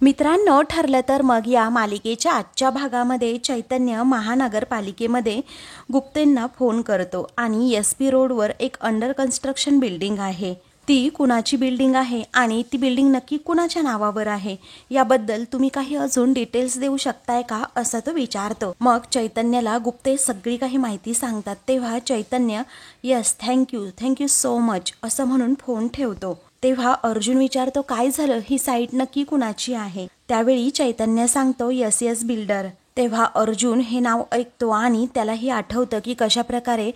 मित्रांनो, ठरलं तर मग या मालिकेच्या आजच्या भागामध्ये चैतन्य महानगरपालिकेमध्ये गुप्तेंना फोन करतो आणि SP रोडवर एक अंडर कन्स्ट्रक्शन बिल्डिंग आहे. ती कुणाची बिल्डिंग आहे आणि ती बिल्डिंग नक्की कुणाच्या नावावर आहे याबद्दल तुम्ही काही अजून डिटेल्स देऊ शकताय का, असं तो विचारतो. मग चैतन्याला गुप्ते सगळी काही माहिती सांगतात. तेव्हा चैतन्य यस थँक्यू सो मच असं म्हणून फोन ठेवतो. तेव्हा अर्जुन विचारतो काय झालं, ही साईट नक्की कुणाची आहे. त्यावेळी चैतन्य सांगतो यस बिल्डर. तेव्हा अर्जुन हे नाव ऐकतो आणि त्यालाही आठवतं की कशा प्रकारे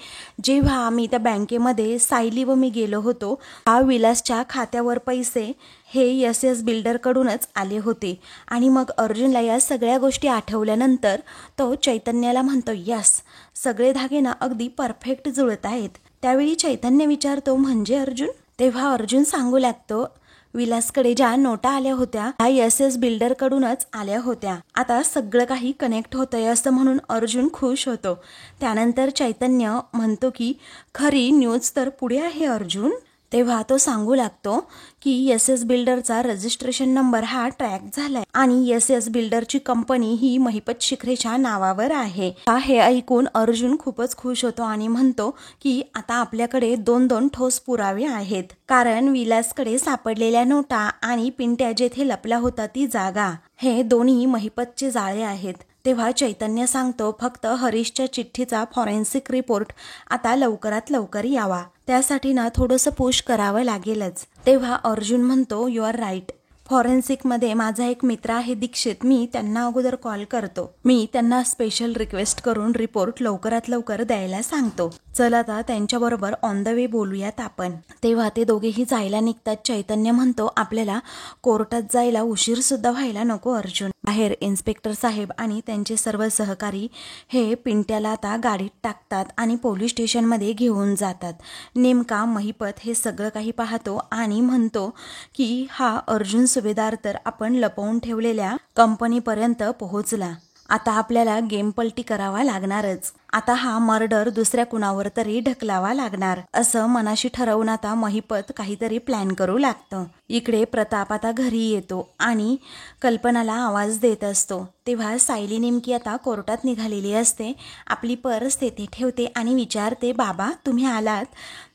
जेव्हा आम्ही त्या बँकेमध्ये सायली व मी गेलो होतो, हा विलासच्या खात्यावर पैसे हे यस बिल्डरकडूनच आले होते. आणि मग अर्जुनला या सगळ्या गोष्टी आठवल्यानंतर तो चैतन्याला म्हणतो यस, सगळे धागे ना अगदी परफेक्ट जुळत आहेत. त्यावेळी चैतन्य विचारतो म्हणजे अर्जुन. तेव्हा अर्जुन सांगू लागतो विलासकडे ज्या नोटा आल्या होत्या त्या यस बिल्डरकडूनच आल्या होत्या. आता सगळं काही कनेक्ट होतंय असं म्हणून अर्जुन खुश होतो. त्यानंतर चैतन्य म्हणतो की खरी न्यूज तर पुढे आहे अर्जुन. तेव्हा तो सांगू लागतो की यस बिल्डरचा रजिस्ट्रेशन नंबर हा ट्रॅक झालाय आणि यस बिल्डरची कंपनी ही महिपत शिखरेच्या नावावर आहे. हे ऐकून अर्जुन खूपच खुश होतो आणि म्हणतो की आता आपल्याकडे दोन ठोस पुरावे आहेत. कारण विलासकडे सापडलेल्या नोटा आणि पिंट्या जेथे लपला होता ती जागा हे दोन्ही महिपतचे जाळे आहेत. तेव्हा चैतन्य सांगतो फक्त हरीशच्या चिठ्ठीचा फॉरेन्सिक रिपोर्ट आता लवकरात लवकर यावा, त्यासाठी ना थोडंसं पुश करावं लागेलच. तेव्हा अर्जुन म्हणतो यू आर राईट. फॉरेन्सिकमध्ये माझा एक मित्र आहे दीक्षित, मी त्यांना अगोदर कॉल करतो. मी त्यांना स्पेशल रिक्वेस्ट करून रिपोर्ट लवकरात लवकर द्यायला सांगतो. चल आता त्यांच्याबरोबर ऑन द वे बोलूयात आपण. तेव्हा ते दोघेही जायला निघतात. चैतन्य म्हणतो आपल्याला कोर्टात जायला उशीर सुद्धा व्हायला नको अर्जुन. बाहेर इन्स्पेक्टर साहेब आणि त्यांचे सर्व सहकारी हे पिंट्याला आता गाडीत टाकतात आणि पोलीस स्टेशनमध्ये घेऊन जातात. नेमका महिपत हे सगळं काही पाहतो आणि म्हणतो की हा अर्जुन सुभेदार तर आपण लपवून ठेवलेल्या कंपनीपर्यंत पोहोचला. आता आपल्याला गेम पलटी करावा लागणारच. आता हा मर्डर दुसऱ्या कुणावर तरी ढकलावा लागणार असं मनाशी ठरवून आता महिपत काहीतरी प्लॅन करू लागतं. इकडे प्रताप आता घरी येतो आणि कल्पनाला आवाज देत असतो. तेव्हा सायली नेमकी आता कोर्टात निघालेली असते. आपली पर्स तेथे ठेवते आणि विचारते बाबा तुम्ही आलात.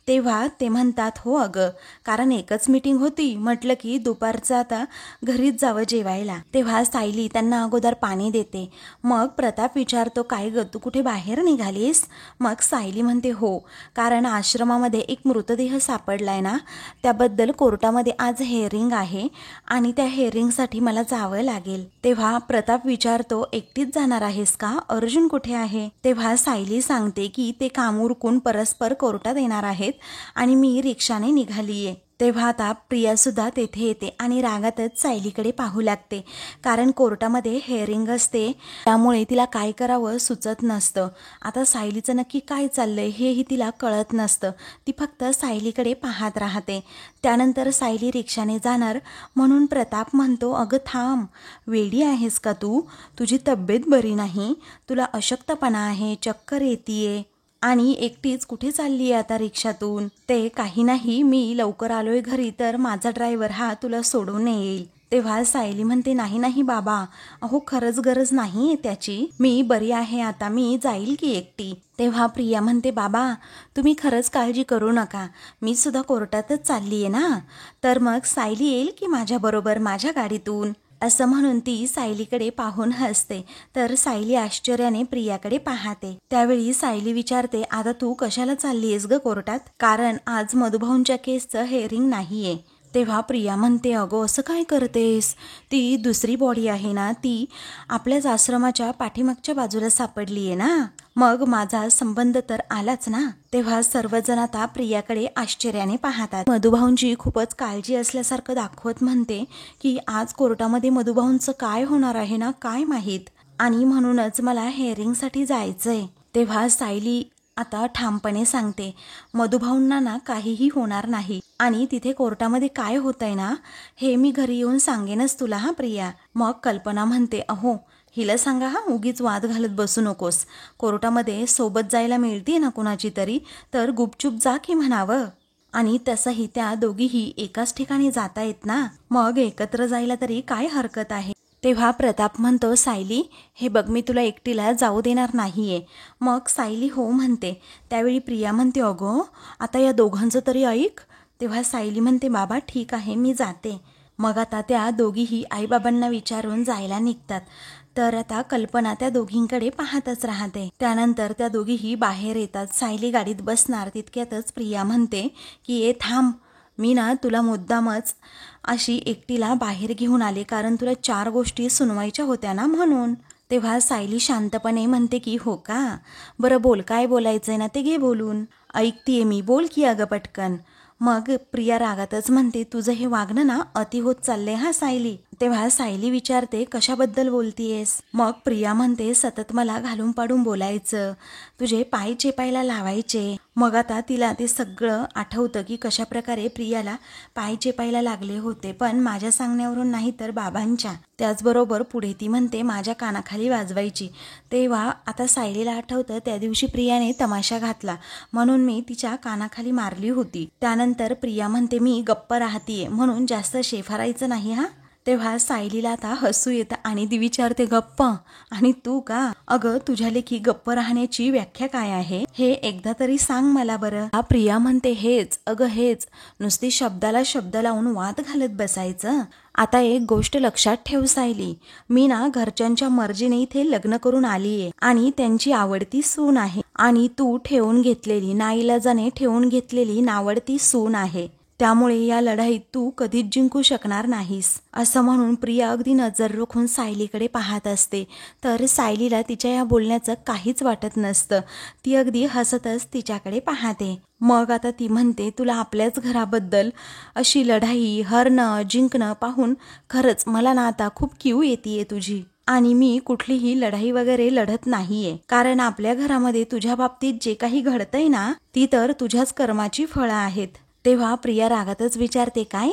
तेव्हा ते म्हणतात हो अगं, कारण एकच मीटिंग होती, म्हटलं की दुपारचं आता घरीच जावं जेवायला. तेव्हा सायली त्यांना अगोदर पाणी देते. मग प्रताप विचारतो काय ग तू कुठे बाहेर निघालीस. मग सायली म्हणते हो, कारण आश्रमामध्ये एक मृतदेह सापडलाय ना, त्याबद्दल कोर्टामध्ये आज हेअरिंग आहे आणि त्या हेअरिंगसाठी मला जावं लागेल. तेव्हा प्रताप विचारतो एकटीच जाणार आहेस का, अर्जुन कुठे आहे. तेव्हा सायली सांगते की ते काम उरकून परस्पर कोर्टात येणार आहेत आणि मी रिक्षाने निघालीये. तेव्हा आता प्रिया सुद्धा तेथे येते आणि रागातच सायलीकडे पाहू लागते. कारण कोर्टामध्ये हेअरिंग असते त्यामुळे तिला काय करावं सुचत नसतं. आता सायलीचं नक्की काय चाललंय हेही तिला कळत नसतं. ती फक्त सायलीकडे पाहत राहते. त्यानंतर सायली रिक्षाने जाणार म्हणून प्रताप म्हणतो अगं थांब, वेडी आहेस का तू, तुझी तब्येत बरी नाही, तुला अशक्तपणा आहे, चक्कर येतीये आणि एकटीच कुठे चालली आहे आता रिक्षातून. ते काही नाही, मी लवकर आलोय घरी तर माझा ड्रायव्हर हा तुला सोडून येईल. तेव्हा सायली म्हणते नाही बाबा, अहो खरंच गरज नाही त्याची, मी बरी आहे आता, मी जाईल की एकटी. तेव्हा प्रिया म्हणते बाबा तुम्ही खरंच काळजी करू नका, मी सुद्धा कोर्टातच चालली आहे ना, तर मग सायली येईल की माझ्याबरोबर माझ्या गाडीतून, असं म्हणून ती सायलीकडे पाहून हसते. तर सायली आश्चर्याने प्रियाकडे पाहते. त्यावेळी सायली विचारते आता तू कशाला चाललीयस ग कोर्टात, कारण आज मधुभाऊंच्या केसचं हेअरिंग नाहीये. तेव्हा प्रिया म्हणते अगो असं काय करतेस, ती दुसरी बॉडी आहे ना, ती आपल्याच आश्रमाच्या पाठीमागच्या बाजूला सापडलीये ना, मग माझा संबंध तर आलाच ना. तेव्हा सर्वजण आता प्रियाकडे आश्चर्याने पाहतात. मधुभाऊंची खूपच काळजी असल्यासारखं दाखवत म्हणते की आज कोर्टामध्ये मधुभाऊंचं काय होणार आहे ना काय माहीत, आणि म्हणूनच मला हेअरिंगसाठी जायचंय. तेव्हा सायली आता ठामपणे सांगते मधुभाऊंना ना काहीही होणार नाही आणि तिथे कोर्टामध्ये काय होतंय ना हे मी घरी येऊन सांगेनच तुला हा प्रिया. मग कल्पना म्हणते अहो हिला सांगा हा, उगीच वाद घालत बसू नकोस, कोर्टामध्ये सोबत जायला मिळते ना कुणाची तरी, तर गुपचूप जा की म्हणावं. आणि तसंही त्या दोघीही एकाच ठिकाणी जाता येत ना, मग एकत्र जायला तरी काय हरकत आहे. तेव्हा प्रताप म्हणतो, सायली हे बघ, मी तुला एकटीला जाऊ देणार नाहीये. मग सायली हो म्हणते. त्यावेळी प्रिया म्हणते, अगो आता या दोघांचं तरी ऐक. तेव्हा सायली म्हणते, बाबा ठीक आहे मी जाते. मग आता त्या दोघीही आईबाबांना विचारून जायला निघतात. तर आता कल्पना त्या दोघींकडे पाहतच राहते. त्यानंतर त्या दोघीही बाहेर येतात. सायली गाडीत बसणार तितक्यातच प्रिया म्हणते की ए थांब, मी ना तुला मुद्दामच अशी एकटीला बाहेर घेऊन आले, कारण तुला 4 गोष्टी सुनवायच्या होत्या ना म्हणून. तेव्हा सायली शांतपणे म्हणते की हो का, बरं बोल, काय बोलायचंय ना ते घे बोलून, ऐकतीये मी, बोल की अगं पटकन. मग प्रिया रागातच म्हणते, तुझं हे वागणं ना अति होत चाललंय हा सायली. तेव्हा सायली विचारते, कशाबद्दल बोलतीयेस. मग प्रिया म्हणते, सतत मला घालून पाडून बोलायचं, तुझे पाय चेपायला लावायचे. मग आता तिला ते सगळं आठवतं की कशा प्रकारे प्रियाला पाय चेपायला लागले होते, पण माझ्या सांगण्यावरून नाही तर बाबांच्या. त्याचबरोबर पुढे ती म्हणते माझ्या कानाखाली वाजवायची. तेव्हा आता सायलीला आठवतं त्या दिवशी प्रियाने तमाशा घातला म्हणून मी तिच्या कानाखाली मारली होती. त्यानंतर प्रिया म्हणते, मी गप्प राहतीये म्हणून जास्त शेफारायचं नाही हा. तेव्हा सायलीला आता हसू येतं आणि ती विचारते, गप्प आणि तू का? अगं तुझ्या लेखी गप्प राहण्याची व्याख्या काय आहे हे एकदा तरी सांग मला बरं. प्रिया म्हणते, हेच अगं हेच, नुसती शब्दाला शब्द लावून वाद घालत बसायचं. आता एक गोष्ट लक्षात ठेव सायली, मी ना घरच्यांच्या मर्जीने इथे लग्न करून आलीये आणि त्यांची आवडती सून आहे, आणि तू ठेवून घेतलेली, नाईलाजाने ठेवून घेतलेली नावडती सून आहे. त्यामुळे या लढाईत तू कधीच जिंकू शकणार नाहीस. असं म्हणून प्रिया अगदी नजर रोखून सायलीकडे पाहत असते. तर सायलीला तिच्या या बोलण्याचं काहीच वाटत नसतं. ती अगदी हसतच तिच्याकडे पाहते. मग आता ती म्हणते, तुला आपल्याच घराबद्दल अशी लढाई हरणं जिंकणं पाहून खरंच मला ना आता खूप कीव येतेय तुझी. आणि मी कुठलीही लढाई वगैरे लढत नाहीये, कारण आपल्या घरामध्ये तुझ्या बाबतीत जे काही घडतंय ना, ती तर तुझ्याच कर्माची फळं आहेत. तेव्हा प्रिया रागातच विचारते, काय?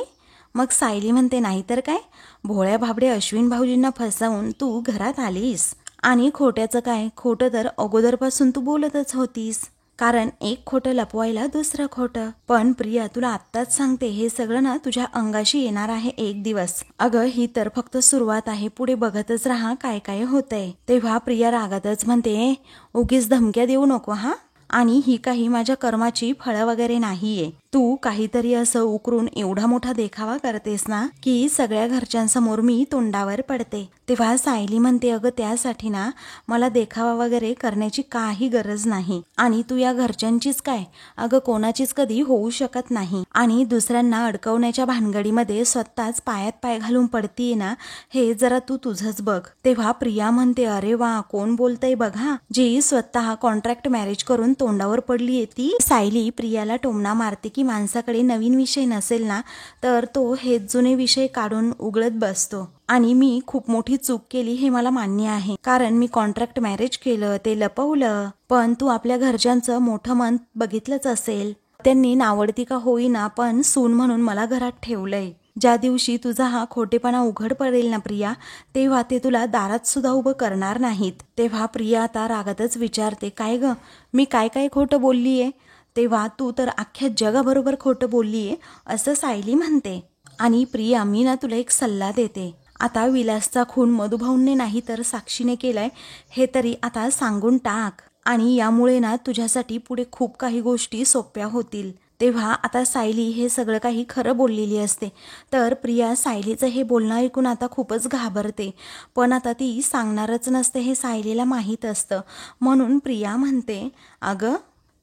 मग सायली म्हणते, नाही तर काय, भोळ्या भाबडे अश्विन भाऊजींना फसवून तू घरात आलीस, आणि खोट्याचं काय, खोटं तर अगोदरपासून तू बोलतच होतीस, कारण एक खोटं लपवायला दुसरं खोटं. पण प्रिया तुला आत्ताच सांगते, हे सगळं ना तुझ्या अंगाशी येणार आहे एक दिवस. अगं ही तर फक्त सुरुवात आहे, पुढे बघतच राहा काय काय होतंय. तेव्हा प्रिया रागातच म्हणते, उगीच धमक्या देऊ नको हा, आणि ही काही माझ्या कर्माची फळं वगैरे नाहीये. तू काहीतरी असं उकरून एवढा मोठा देखावा करतेस ना की सगळ्या घरच्यांसमोर मी तोंडावर पडते. तेव्हा सायली म्हणते, अगं त्यासाठी ना मला देखावा वगैरे करण्याची काही गरज नाही, आणि तू या घरच्यांचीच काय, अगं कोणाचीच कधी होऊ शकत नाही, आणि दुसऱ्यांना अडकवण्याच्या भानगडीमध्ये स्वतःच पायात पाय घालून पडतीये ना, हे जरा तू तुझंच बघ. तेव्हा प्रिया म्हणते, अरे वा, कोण बोलतय बघा, जी स्वतः कॉन्ट्रॅक्ट मॅरेज करून तोंडावर पडलीये ती. सायली प्रियाला टोमणा मारते की माणसाकडे नवीन विषय नसेल ना तर तो हेच जुने विषय काढून उघडत बसतो, आणि मी खूप मोठी चूक केली हे मला मान्य आहे, कारण मी कॉन्ट्रॅक्ट मॅरेज केलं, ते लपवलं. पण तू आपल्या घरच्यांचं मोठं मन बघितलंच असेल, त्यांनी नावडती का होईना पण सून म्हणून मला घरात ठेवलंय. ज्या दिवशी तुझा हा खोटेपणा उघड पडेल ना प्रिया, तेव्हा ते तुला दारात सुद्धा उभं करणार नाहीत. तेव्हा प्रिया आता रागातच विचारते, काय ग, मी काय काय खोटं बोललीये? तेव्हा तू तर अख्ख्या जगाबरोबर खोटं बोललीये असं सायली म्हणते. आणि प्रिया, मी ना तुला एक सल्ला देते, आता विलासचा खून मधुभाऊंने नाही तर साक्षीने केलाय हे तरी आता सांगून टाक, आणि यामुळे ना तुझ्यासाठी पुढे खूप काही गोष्टी सोप्या होतील. तेव्हा आता सायली हे सगळं काही खरं बोललेली असते. तर प्रिया सायलीचं हे बोलणं ऐकून आता खूपच घाबरते, पण आता ती सांगणारच नसते हे सायलीला माहीत असतं. म्हणून प्रिया म्हणते, अगं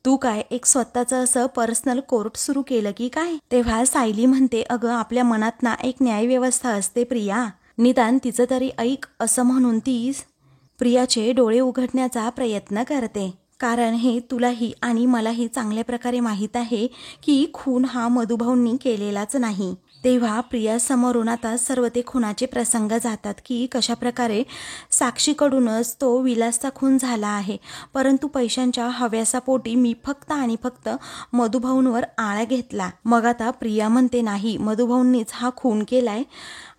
तू काय एक स्वतःचं असं पर्सनल कोर्ट सुरू केलं की काय? तेव्हा सायली म्हणते, अगं आपल्या मनात ना एक न्यायव्यवस्था असते प्रिया, निदान तिचं तरी ऐक, असं म्हणून ती प्रियाचे डोळे उघडण्याचा प्रयत्न करते. कारण हे तुलाही आणि मलाही चांगल्या प्रकारे माहीत आहे की खून हा मधुभाऊंनी केलेलाच नाही. तेव्हा प्रिया समोरून आता सर्व ते खुनाचे प्रसंग जातात की कशा प्रकारे साक्षीकडूनच तो विलासचा खून झाला आहे, परंतु पैशांच्या हव्यासापोटी मी फक्त आणि फक्त मधुभाऊंवर आळा घेतला. मग आता प्रिया म्हणते, नाही, मधुभाऊंनीच हा खून केलाय,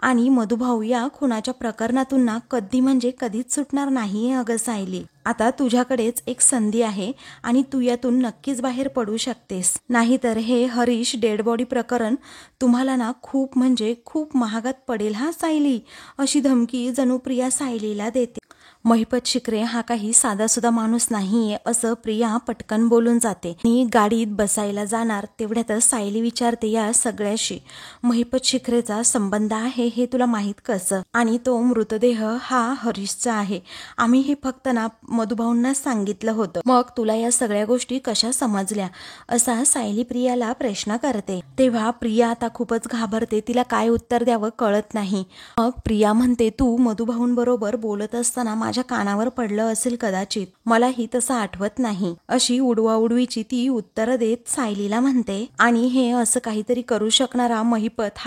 आणि मधुभाऊ या खुनाच्या प्रकरणातून ना कधी म्हणजे कधीच सुटणार नाही अगं सायली. आता तुझ्याकडेच एक संधी आहे आणि तू यातून नक्कीच बाहेर पडू शकतेस, नाहीतर हे हरीश डेड बॉडी प्रकरण तुम्हाला ना खूप म्हणजे खूप महागात पडेल हा सायली, अशी धमकी जणू प्रिया सायलीला देते. महिपत शिकरे हा काही साधासुधा माणूस नाहीये असं प्रिया पटकन बोलून जाते आणि गाडीत बसायला जाणार तेवढ्यातच सायली विचारते, या सगळ्याशी महिपत शिकरेचा संबंध आहे हे तुला माहीत कसं? आणि तो मृतदेह हा हरीशचा आहे. आम्ही हे फक्त ना मधुभाऊंना सांगितलं होतं, मग तुला या सगळ्या गोष्टी कशा समजल्या? असा सायली प्रियाला प्रश्न करते. तेव्हा प्रिया आता खूपच घाबरते, तिला काय उत्तर द्यावं कळत नाही. मग प्रिया म्हणते, तू मधुभाऊंबरोबर बोलत असताना माझ्या कानावर पडलं असेल कदाचित, मलाही तसं आठवत नाही, अशी उडवाउडवीची ती उत्तर देत सायलीला म्हणते. आणि हे असं काहीतरी करू शकणारा महिपत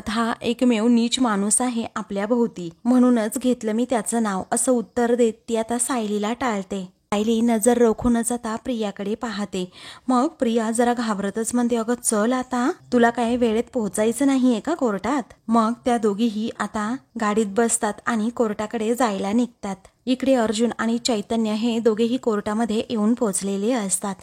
हा एकमेव नीच माणूस आहे आपल्या भोवती, म्हणूनच घेतलं मी त्याचं नाव, असं उत्तर देत ती आता सायलीला टाळते. सायली नजर रोखूनच आता प्रियाकडे पाहते. मग प्रिया जरा घाबरतच म्हणते, अगं चल आता, तुला काय वेळेत पोहोचायचं नाहीये का कोर्टात? मग त्या दोघीही आता गाडीत बसतात आणि कोर्टाकडे जायला निघतात. इकडे अर्जुन आणि चैतन्य हे दोघेही कोर्टामध्ये येऊन पोहोचलेले असतात.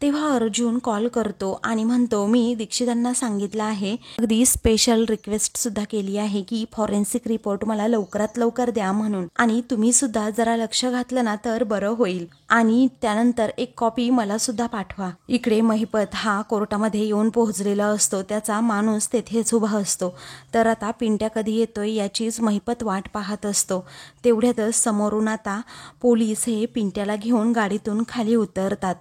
तेव्हा अर्जुन कॉल करतो आणि म्हणतो, मी दीक्षितांना सांगितलं आहे, अगदी स्पेशल रिक्वेस्ट सुद्धा केली आहे की फॉरेन्सिक रिपोर्ट मला लवकरात लवकर द्या म्हणून, आणि तुम्ही सुद्धा जरा लक्ष घातलं ना तर बरं होईल, आणि त्यानंतर एक कॉपी मला सुद्धा पाठवा. इकडे महिपत हा कोर्टामध्ये येऊन पोहोचलेला असतो, त्याचा माणूस तेथेच उभा असतो. तर आता पिंट्या कधी येतोय याचीच महिपत वाट पाहत असतो. तेवढ्यातच समोरून आता पोलीस हे पिंट्याला घेऊन गाडीतून खाली उतरतात.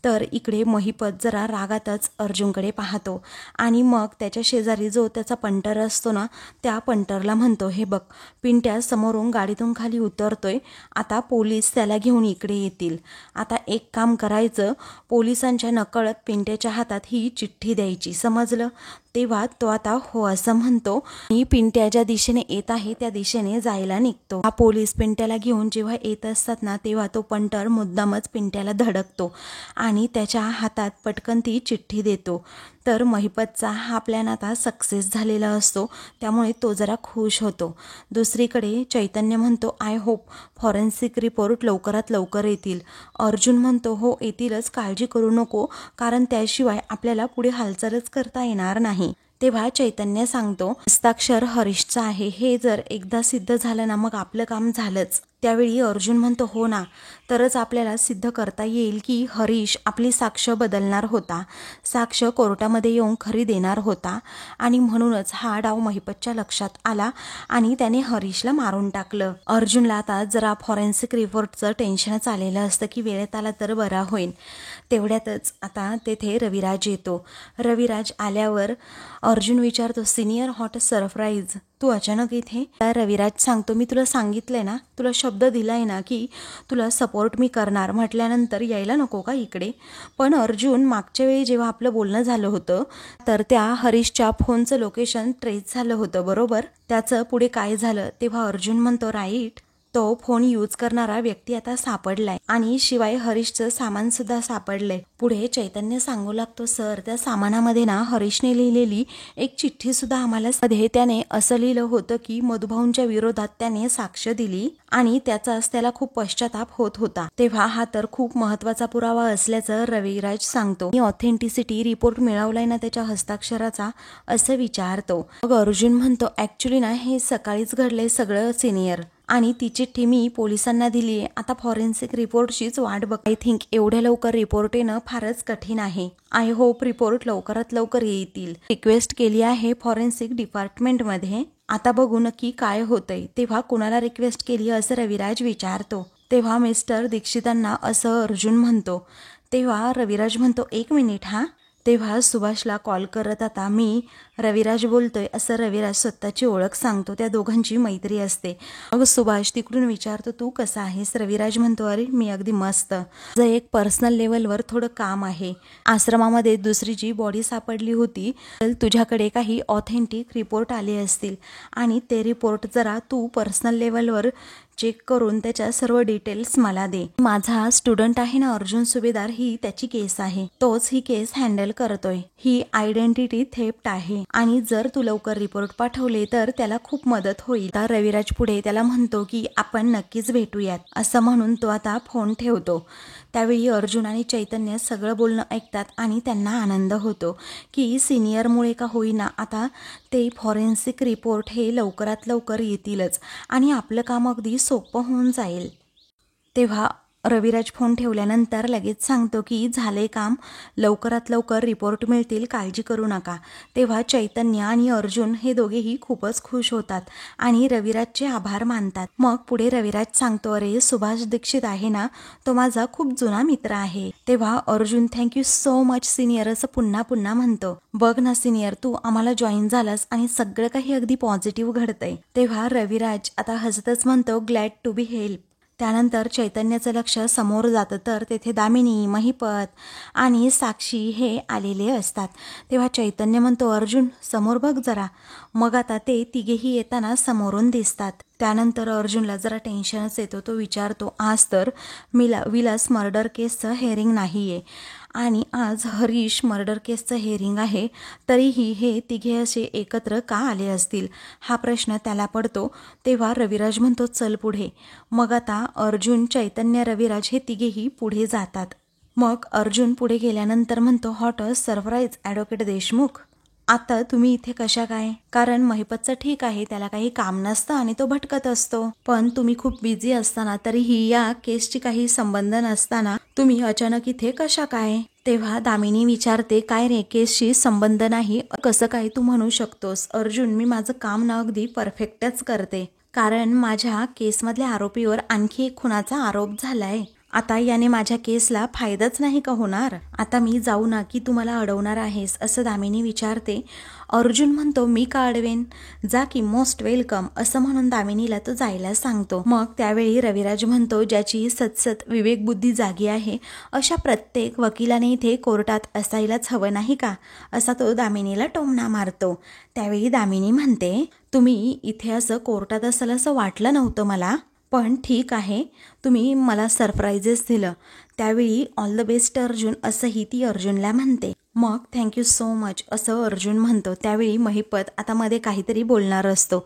तर इकडे महिपत जरा रागातच अर्जुनकडे पाहतो आणि मग त्याच्या शेजारी जो त्याचा पंटर असतो ना, त्या पंटरला म्हणतो, हे बघ, पिंट्या समोरून गाडीतून खाली उतरतोय, आता पोलीस त्याला घेऊन इकडे येतील, आता एक काम करायचं, पोलिसांच्या नकळत पिंट्याच्या हातात ही चिठ्ठी द्यायची, समजलं? तेव्हा तो आता हो असं म्हणतो आणि पिंट्या ज्या दिशेने येत आहे त्या दिशेने जायला निघतो. हा पोलीस पिंट्याला घेऊन जेव्हा येत असतात ना, तेव्हा तो पंटर मुद्दामच पिंट्याला धडकतो आणि त्याच्या हातात पटकन ती चिठ्ठी देतो. तर महिपतचा हा प्लॅन आता सक्सेस झालेला असतो, त्यामुळे तो जरा खुश होतो. दुसरीकडे चैतन्य म्हणतो, आय होप फॉरेन्सिक रिपोर्ट लवकरात लवकर येतील. अर्जुन म्हणतो, हो येतीलच, काळजी करू नको, कारण त्याशिवाय आपल्याला पुढे हालचालच करता येणार नाही. तेव्हा चैतन्य सांगतो, हस्ताक्षर हरीशचा आहे, हे जर एकदा सिद्ध झालं ना मग आपलं काम झालंच. त्यावेळी अर्जुन म्हणतो, हो ना, तरच आपल्याला सिद्ध करता येईल की हरीश आपली साक्ष बदलणार होता, साक्ष कोर्टामध्ये येऊन खरी देणार होता, आणि म्हणूनच हा डाव महिपतच्या लक्षात आला आणि त्याने हरीशला मारून टाकलं. अर्जुनला आता जरा फॉरेन्सिक रिपोर्टचं टेन्शनच आलेलं असतं की वेळेत आला तर बरा होईल. तेवढ्यातच आता तेथे रविराज येतो. रविराज आल्यावर अर्जुन विचारतो, सिनियर हॉट सरप्राईज, तू अचानक इथे? रविराज सांगतो, मी तुला सांगितलंय ना, तुला शब्द दिलाय ना की तुला सपोर्ट मी करणार, म्हटल्यानंतर यायला नको का इकडे? पण अर्जुन, मागच्या वेळी जेव्हा आपलं बोलणं झालं होतं तर त्या हरीशच्या फोनचं लोकेशन ट्रेस झालं होतं, बरोबर? त्याचं पुढे काय झालं? तेव्हा अर्जुन म्हणतो, राईट, तो फोन यूज करणारा व्यक्ती आता सापडलाय आणि शिवाय हरीशचं सामान सुद्धा सापडलंय. पुढे चैतन्य सांगू लागतो, सर, त्या सामानामध्ये ना हरीशने लिहिलेली एक चिठ्ठी सुद्धा आम्हाला मध्ये त्याने असं लिहिलं होतं की मधुभाऊंच्या विरोधात त्याने साक्ष दिली आणि त्याचाच त्याला खूप पश्चाताप होत होता. तेव्हा हा तर खूप महत्वाचा पुरावा असल्याचं रविराज सांगतो. ऑथेंटिसिटी रिपोर्ट मिळवलाय ना त्याच्या हस्ताक्षराचा, असं विचारतो. मग अर्जुन म्हणतो, ऍक्च्युली ना हे सकाळीच घडलंय सगळं सिनियर, आणि ती चिठ्ठी मी पोलिसांना दिली आहे, आता फॉरेन्सिक रिपोर्टचीच वाट बघ. आय थिंक एवढ्या लवकर रिपोर्ट येणं फारच कठीण आहे. आय होप रिपोर्ट लवकरात लवकर येतील. रिक्वेस्ट केली आहे फॉरेन्सिक डिपार्टमेंटमध्ये, आता बघू नक्की काय होतंय. तेव्हा कुणाला रिक्वेस्ट केली असं रविराज विचारतो. तेव्हा मिस्टर दीक्षितांना असं अर्जुन म्हणतो. तेव्हा रविराज म्हणतो, एक मिनिट हा. तेव्हा सुभाषला कॉल करत, आता मी रविराज बोलतोय असं रविराज स्वतःची ओळख सांगतो. त्या दोघांची मैत्री असते. मग सुभाष तिकडून विचारतो, तू कसा आहेस? रविराज म्हणतो, अरे मी अगदी मस्त. जर एक पर्सनल लेवलवर थोडं काम आहे. आश्रमामध्ये दुसरी जी बॉडी सापडली होती, तर तुझ्याकडे काही ऑथेंटिक रिपोर्ट आले असतील आणि ते रिपोर्ट जरा तू पर्सनल लेवलवर चेक करून त्याच्या सर्व डिटेल्स मला दे. माझा स्टुडंट आहे ना अर्जुन सुभेदार, ही त्याची केस आहे. तोच ही केस हँडल करतोय. ही आयडेंटिटी थेफ्ट आहे आणि जर तू लवकर रिपोर्ट पाठवले तर त्याला खूप मदत होईल. आता रविराज पुढे त्याला म्हणतो की आपण नक्कीच भेटूयात. असं म्हणून तो आता फोन ठेवतो. त्यावेळी अर्जुन आणि चैतन्य सगळं बोलणं ऐकतात आणि त्यांना आनंद होतो की सिनियरमुळे का होईना आता ते फॉरेन्सिक रिपोर्ट हे लवकरात लवकर येतीलच आणि आपलं काम अगदी सोपं होऊन जाईल. तेव्हा रविराज फोन ठेवल्यानंतर लगेच सांगतो की झाले काम, लवकरात लवकर रिपोर्ट मिळतील, काळजी करू नका. तेव्हा चैतन्य आणि अर्जुन हे दोघेही खूपच खुश होतात आणि रविराजचे आभार मानतात. मग पुढे रविराज सांगतो, अरे सुभाष दीक्षित आहे ना, तो माझा खूप जुना मित्र आहे. तेव्हा Arjun thank you so much senior असं पुन्हा पुन्हा म्हणतो. बघ ना सिनियर, तू आम्हाला जॉईन झालास आणि सगळं काही अगदी पॉझिटिव्ह घडतंय. तेव्हा रविराज आता हसतच म्हणतो, ग्लॅड टू बी हेल्प. त्यानंतर चैतन्याचं लक्ष समोर जातं तर तेथे दामिनी, महिपत आणि साक्षी हे आलेले असतात. तेव्हा चैतन्य म्हणतो, अर्जुन समोर बघ जरा. मग आता ते तिघेही येताना समोरून दिसतात. त्यानंतर अर्जुनला जरा टेन्शनच येतो. तो विचारतो, आज तर विलास मर्डर केसचं हेअरिंग नाहीये आणि आज हरीश मर्डर केसचं हेअरिंग आहे, तरीही हे तिघे असे एकत्र का आले असतील हा प्रश्न त्याला पडतो. तेव्हा रविराज म्हणतो, चल पुढे. मग आता अर्जुन, चैतन्य, रविराज हे तिघेही पुढे जातात. मग अर्जुन पुढे गेल्यानंतर म्हणतो, हॉट सरप्राईज ॲडव्होकेट देशमुख, आता तुम्ही इथे कशा काय? कारण महिपतचं ठीक आहे, त्याला काही काम नसतं आणि तो भटकत असतो, पण तुम्ही खूप बिझी असताना, तरीही या केसची काही संबंध नसताना तुम्ही अचानक इथे कशा काय? तेव्हा दामिनी विचारते, काय रे, केसशी संबंध नाही कसं काय तू म्हणू शकतोस? अर्जुन, मी माझं काम ना अगदी परफेक्टच करते, कारण माझ्या केसमधल्या आरोपीवर आणखी एक खुनाचा आरोप झालाय. आता याने माझ्या केसला फायदाच नाही का होणार? आता मी जाऊ ना की तुम्हाला अडवणार आहेस असं दामिनी विचारते. अर्जुन म्हणतो, मी का अडवेन, जा की, मोस्ट वेलकम असं म्हणून दामिनीला तो जायला सांगतो. मग त्यावेळी रविराज म्हणतो, ज्याची सतसत विवेकबुद्धी जागी आहे अशा प्रत्येक वकिलाने इथे कोर्टात असायलाच हवं नाही का, असा तो दामिनीला टोमणा मारतो. त्यावेळी दामिनी म्हणते, तुम्ही इथे असं कोर्टात असाल असं वाटलं नव्हतं मला, पण ठीक आहे, तुम्ही मला सरप्राईजेस दिलं. त्यावेळी ऑल द बेस्ट अर्जुन असंही ती अर्जुनला म्हणते. मग थँक्यू सो मच असं अर्जुन म्हणतो. त्यावेळी महिपत आता मध्ये काहीतरी बोलणार असतो.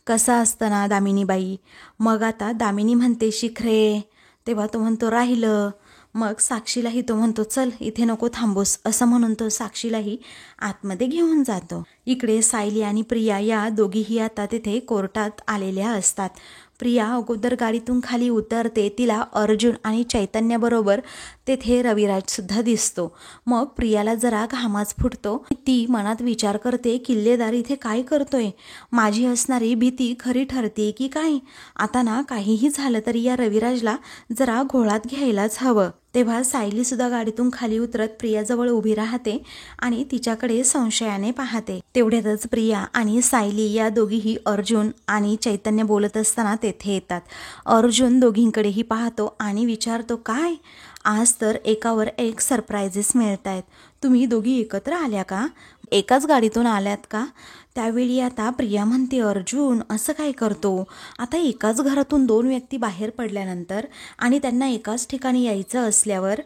कसं असतं ना दामिनीबाई. मग आता दामिनी म्हणते, शिखरे. तेव्हा तो म्हणतो, राहिलं. मग साक्षीलाही तो म्हणतो, चल इथे नको थांबूस असं म्हणून तो साक्षीलाही आतमध्ये घेऊन जातो. इकडे सायली आणि प्रिया या दोघीही आता तिथे कोर्टात आलेल्या असतात. प्रिया अगोदर गाडीतून खाली उतरते. तिला अर्जुन आणि चैतन्याबरोबर तेथे रविराज सुद्धा दिसतो. मग प्रियाला जरा घामाच फुटतो. ती मनात विचार करते, किल्लेदार इथे काय करतोय? माझी असणारी भीती खरी ठरते की काय? आता ना काहीही झालं तरी या रविराजला जरा घोळात घ्यायलाच हवं. तेव्हा सायली सुद्धा गाडीतून खाली उतरत प्रियाजवळ उभी राहते आणि तिच्याकडे संशयाने पाहते. तेवढ्यातच प्रिया आणि सायली या दोघीही अर्जुन आणि चैतन्य बोलत असताना तेथे येतात. अर्जुन दोघींकडेही पाहतो आणि विचारतो, काय आज तर एकावर एक सरप्राईजेस मिळत आहेत. तुम्ही दोघी एकत्र आल्या का? एकाच गाडीतून आल्यात का? त्यावेळी आता प्रिया म्हणते, अर्जुन असं काय करतो? आता एकाच घरातून दोन व्यक्ती बाहेर पडल्यानंतर आणि त्यांना एकाच ठिकाणी यायचं असल्यावर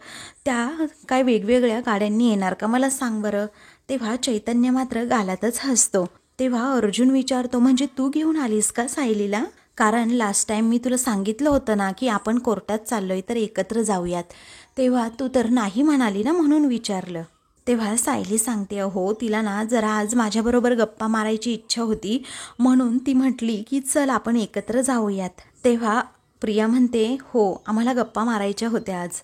त्या काय वेगवेगळ्या गाड्यांनी येणार का, मला सांग बरं. तेव्हा चैतन्य मात्र गालातच हसतो. तेव्हा अर्जुन विचारतो, म्हणजे तू घेऊन आलीस का सायलीला? कारण लास्ट टाइम मी तुला सांगितलं होतं ना की आपण कोर्टात चाललोय तर एकत्र जाऊयात, तेव्हा तू तर नाही म्हणाली ना, म्हणून विचारलं. तेव्हा सायली सांगते, हो तिला ना जरा आज माझ्याबरोबर गप्पा मारायची इच्छा होती, म्हणून ती म्हटली की चल आपण एकत्र जाऊयात. तेव्हा प्रिया म्हणते, हो आम्हाला गप्पा मारायच्या होत्या आज.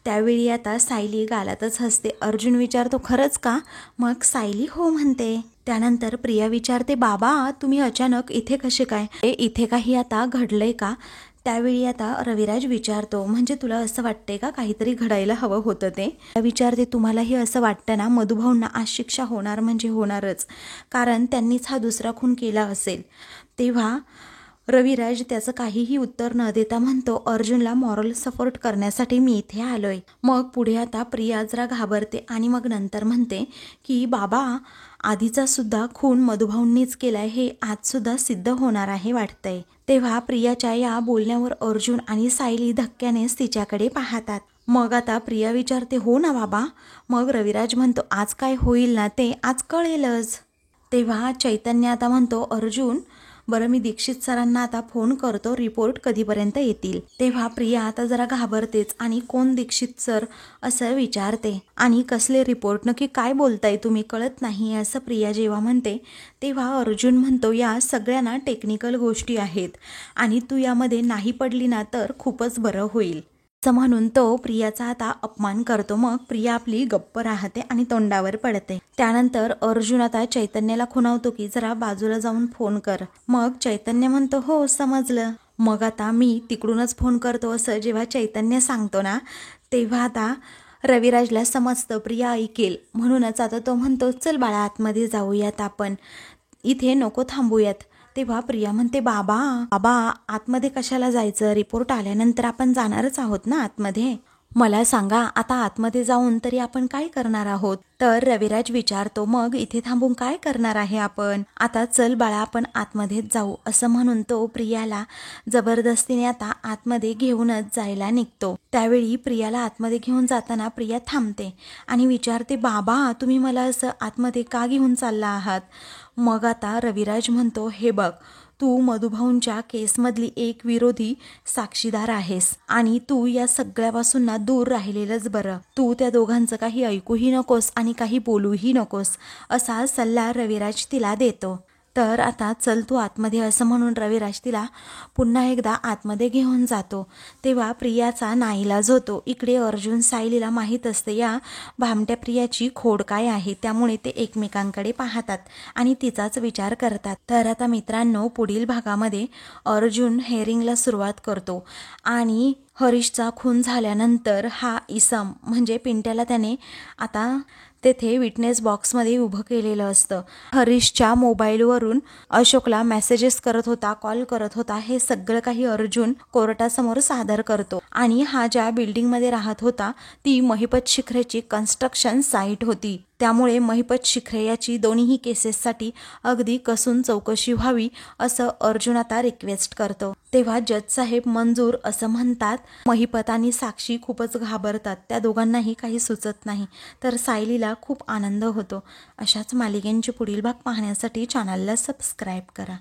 त्यावेळी आता सायली गालातच हसते. अर्जुन विचारतो, खरंच का? मग सायली हो म्हणते. त्यानंतर प्रिया विचारते, बाबा तुम्ही अचानक इथे कसे काय? इथे काही आता घडलंय का? त्यावेळी आता रविराज विचारतो, म्हणजे तुला असं वाटतंय का काहीतरी घडायला हवं होतं ते? विचारते, तुम्हालाही असं वाटतं ना मधुभाऊंना आज शिक्षा होणार म्हणजे होणारच, कारण त्यांनीच हा दुसरा खून केला असेल. तेव्हा रविराज त्याचं काहीही उत्तर न देता म्हणतो, अर्जुनला मॉरल सपोर्ट करण्यासाठी मी इथे आलोय. मग पुढे आता प्रिया जरा घाबरते आणि मग नंतर म्हणते की बाबा, आधीचा सुद्धा खून मधुभाऊंनीच केलाय हे आज सुद्धा सिद्ध होणार आहे वाटतंय. तेव्हा प्रियाच्या या बोलण्यावर अर्जुन आणि सायली धक्क्यानेच तिच्याकडे पाहतात. मग आता प्रिया विचारते, हो ना बाबा? मग रविराज म्हणतो, आज काय होईल ना ते आज कळेलच. तेव्हा चैतन्य आता म्हणतो, अर्जुन बरं मी दीक्षित सरांना आता फोन करतो, रिपोर्ट कधीपर्यंत येतील. तेव्हा प्रिया आता जरा घाबरतेच आणि कोण दीक्षित सर असं विचारते आणि कसले रिपोर्ट, नक्की काय बोलताय तुम्ही, कळत नाही असं प्रिया जेव्हा म्हणते तेव्हा अर्जुन म्हणतो, या सगळ्यांना टेक्निकल गोष्टी आहेत आणि तू यामध्ये नाही पडली ना तर खूपच बरं होईल असं म्हणून तो प्रियाचा आता अपमान करतो. मग प्रिया आपली गप्प राहते आणि तोंडावर पडते. त्यानंतर अर्जुन आता चैतन्याला खुणावतो की जरा बाजूला जाऊन फोन कर. मग चैतन्य म्हणतो, हो समजलं. मग आता मी तिकडूनच फोन करतो असं जेव्हा चैतन्य सांगतो ना तेव्हा आता रविराजला समजतं प्रिया ऐकेल, म्हणूनच आता तो म्हणतो, चल बाळा आतमध्ये जाऊयात, आपण इथे नको थांबूयात. तेव्हा प्रिया म्हणते, बाबा बाबा आतमध्ये कशाला जायचं, रिपोर्ट आल्यानंतर आपण जाणारच आहोत ना आतमध्ये. मला सांगा आता आतमध्ये जाऊन तरी आपण काय करणार आहोत. तर रविराज विचारतो, मग इथे थांबून काय करणार आहे आपण, आता चल बाळा आपण आतमध्येच जाऊ असं म्हणून तो प्रियाला जबरदस्तीने आता आतमध्ये घेऊनच जायला निघतो. त्यावेळी प्रियाला आतमध्ये घेऊन जाताना प्रिया थांबते आणि विचारते, बाबा तुम्ही मला असं आतमध्ये का घेऊन चालला आहात. मग आता रविराज म्हणतो, हे बघ तू मधुभाऊंच्या केसमधली एक विरोधी साक्षीदार आहेस आणि तू या सगळ्यापासून ना दूर राहिलेलंच बरं. तू त्या दोघांचं काही ऐकूही नकोस आणि काही बोलूही नकोस असा सल्ला रविराज तिला देतो. तर आता चल तू आतमध्ये असं म्हणून रविराज तिला पुन्हा एकदा आतमध्ये घेऊन जातो. तेव्हा प्रियाचा नाईलाज होतो. इकडे अर्जुन सायलीला माहीत असते या भामट्या प्रियाची खोड काय आहे, त्यामुळे ते एकमेकांकडे पाहतात आणि तिचाच विचार करतात. तर आता मित्रांनो पुढील भागामध्ये अर्जुन हेअरिंगला सुरुवात करतो आणि हरीशचा खून झाल्यानंतर हा इसम म्हणजे पिंट्याला त्याने आता तेथे विटनेस बॉक्समध्ये उभं केलेलं असतं. हरीशच्या मोबाईलवरून अशोकला मेसेजेस करत होता, कॉल करत होता, हे सगळं काही अर्जुन कोर्टासमोर सादर करतो. आणि हा ज्या बिल्डिंगमध्ये राहत होता ती महिपत शिखरेची कन्स्ट्रक्शन साईट होती, त्यामुळे महिपत शिखरे याची दोन्हीही केसेससाठी अगदी कसून चौकशी व्हावी असं अर्जुन आता रिक्वेस्ट करतो. तेव्हा जज साहेब मंजूर असं म्हणतात. महिपत आणि साक्षी खूपच घाबरतात, त्या दोघांनाही काही सुचत नाही. तर सायलीला खूप आनंद होतो. अशाच मालिकेंचे पुढील भाग पाहण्यासाठी चॅनलला सबस्क्राईब करा.